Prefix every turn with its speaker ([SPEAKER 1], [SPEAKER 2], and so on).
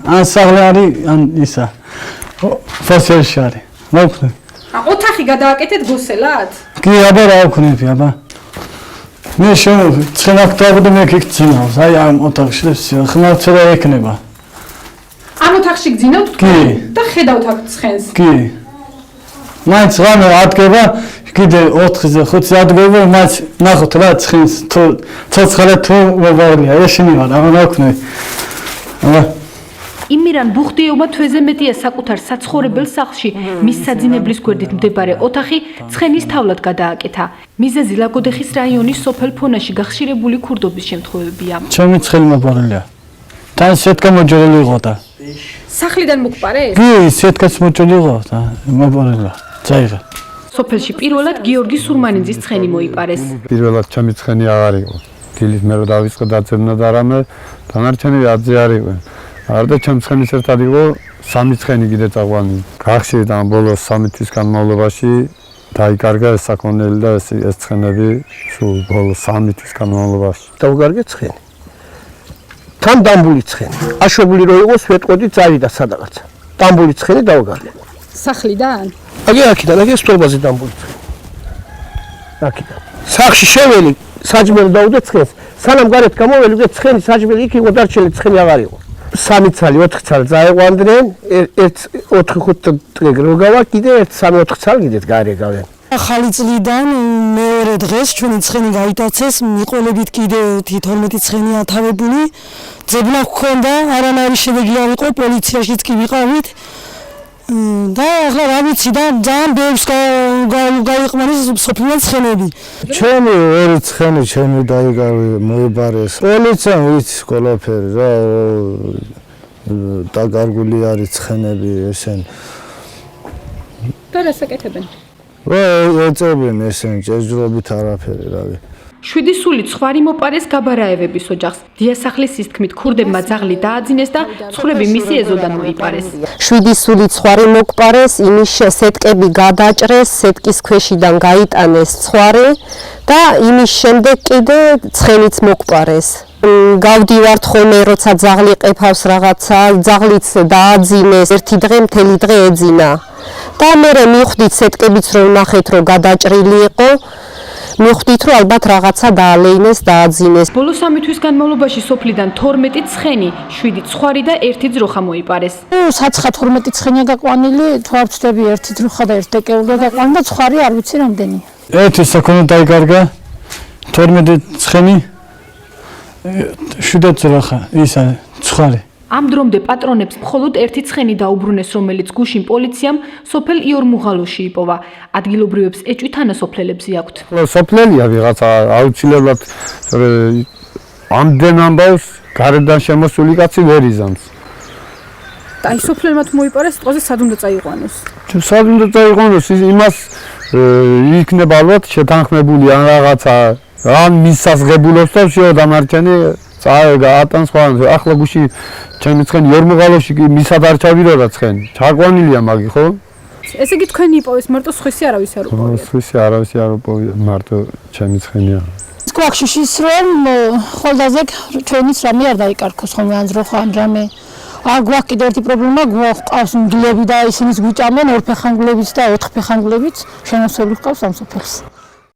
[SPEAKER 1] ან სახლი არის, ან ისა. ფასიაში არის. რა ვქნი?
[SPEAKER 2] ოთახი გადააკეთეთ გოსელად?
[SPEAKER 1] კი, აბა რა ვქნები, აბა. მე ცხენაკ დავდე მე გიქცინავს, აი ამ ოთახში ხმარცერა ეკნება.
[SPEAKER 2] ამ ოთახში გძინავთ თქვენ და ხედავთ აქ ცხენს.
[SPEAKER 1] კი. მაინც რამე ადგება, კიდე 4-ზე 5-ზე ადგება, მაინც ნახოთ რა ცხენს თუ ცოცხალე თუ ვაღარია, ეშინი ვარ, აბა რა ვქნები. აბა
[SPEAKER 3] იმირან ბუხდიეობა თვეზე მეტია საკუთარ საცხოვრებელ სახლში მის საძინებლის გვერდით მდებარე ოთახი ცხენის თავლად გადააკეთა. მიზეზი ლაგოდეხის რაიონის სოფელ ფონაში გახშირებული ქურდობის შემთხვევებია.
[SPEAKER 1] ჩემი ცხელი მოყარულია. თან სეთკა მოჯერილი იყო და.
[SPEAKER 2] სახლიდან მოგყარეს?
[SPEAKER 1] კი, სეთკაც მოჯერილი იყო და მოყარილია. წაიღე.
[SPEAKER 3] სოფელში პირველად გიორგი სურმანიძის ცხენი მოიპარეს.
[SPEAKER 4] პირველად ჩემი ცხენი აღარ იყო. დილით მე რო დავიწყე დაწევნა და რამე დანარჩენები ათზე არ იყვნენ. არდა ჩემ ცხენის ერთად იყო 3 ცხენი კიდე წაყვანი. გახშირდა ამ ბოლოს 3 თვის განმავლობაში დაიკარგა ეს საქონელი და ეს ცხენები სულ ბოლოს 3 თვის განმავლობაში.
[SPEAKER 5] დავგარგე ცხენი. თან დამბული ცხენი. აშვებული რო იყო სვეტყოდი წავიდა სადღაცა. დამბული ცხენი დავგარგე.
[SPEAKER 2] სახლიდან?
[SPEAKER 5] აქედან სტოლბაზე დამბული ცხენი. აქედან. სახლში შეველი საჭმელი დავუდე ცხენს. სანამ გარეთ გამოველი უკვე ცხენი საჭმელი იქ იყო დარჩენილი ცხენი აღარ იყო. 3 ცალი 4 ცალი წაეყვანდნენ, 4-5 დღე გროგავა, კიდე 3-4 ცალი კიდეც გარეგავენ.
[SPEAKER 6] ახალი წლიდან მეორე დღეს ჩვენი ცხენი გაიტაცეს, მიყოლებით კიდე 12 ცხენი ათავებული. ძებნა ჰქონდა, არანაირი შედეგი არ იყო, პოლიციაშიც კი ვიყავით. და ახლა რა ვიცი და ძალიან ბევრს გაიყვანეს სოფლიდან ცხენები.
[SPEAKER 7] ჩემი ორი ცხენი ჩემი მოიბარეს. პოლიციამ ვიცი ყველაფერი რა დაგარგული არის ცხენები ესენი.
[SPEAKER 2] და რას აკეთებენ?
[SPEAKER 7] ეწევენ ესენი ჭეშჯრობით არაფერი რავი.
[SPEAKER 3] 7 სული ცხვარი მოპარეს გაბარაევების ოჯახს. დიასახლის სისთქმით ქურდებმა ძაღლი დააძინეს და ცხრები მისი ეზოდან მოიპარეს.
[SPEAKER 8] 7 სული ცხვარი მოგპარეს, იმის სეტკები გადაჭრეს, სეტკის ქვეშიდან გაიტანეს ცხვარი და იმის შემდეგ კიდე ცხენიც მოგპარეს. გავდივართ ხოლმე როცა ძაღლი ყეფავს რაღაცა, ძაღლიც დააძინეს, ერთი დღე მთელი დღე ეძინა. და მე მივხვდით სეტკებიც რომ ნახეთ რომ გადაჭრილი იყო. მივხვდით რომ ალბათ რაღაცა დაალეინეს, დააძინეს.
[SPEAKER 3] ბოლო 3 თვის განმავლობაში სოფლიდან 12 ცხენი, 7 ცხვარი და 1 ძროხა მოიპარეს.
[SPEAKER 6] საცხა 12 ცხენია გაყვანილი, თუ არ ვწდები 1 ძროხა და 1 დეკეულია გაყვანილი და ცხვარი არ ვიცი რამდენია.
[SPEAKER 1] ერთი საქონელი დაიკარგა 12 ცხენი 7 ძროხა ისა ცხვარი.
[SPEAKER 3] ამ დრომდე პატრონებს მხოლოდ 1 ცხენი დაუბრუნეს, რომელიც გუშინ პოლიციამ სოფელ იორმუღალოში იპოვა. ადგილობრივებს ეჭვი თანასოფლელებზე აქვთ.
[SPEAKER 4] სოფლელია ვიღაცა აუცილებლად ამდენ ამბავს გარედან შემოსული კაცი ვერ იზამს.
[SPEAKER 2] აი სოფლელმა თუ მოიპარეს, სიტყვაზე სად უნდა წაიყვანოს?
[SPEAKER 4] სად უნდა წაიყვანოს, იმას იქნება ალბათ შეთანხმებული ან რაღაცა ან მისასღებულობს და შეო დამარჩენი გაატანს ხოლმე. ახლა გუში ჩემი ცხენი იორმუღალოში მისად არ ჩავიდოდა ცხენი. ჩაყვანილია მაგი ხო?
[SPEAKER 2] ესე იგი თქვენი იპოვეს, მარტო სხვისი არავის არ უპოვია.
[SPEAKER 4] სხვისი არავის არ უპოვია, მარტო ჩემი ცხენია.
[SPEAKER 6] სკოაქში ის რომ ხოლდაზე ჩვენიც რამე არ დაიკარგოს ხოლმე ან ძროხა ან რამე. გვაქვს კიდევ ერთი პრობლემა, გვყავს მგლები და ისინიც გვიჭამენ ორფეხანგლებიც და ოთხფეხანგლებიც, შემოსული გვყავს ამ სოფელს.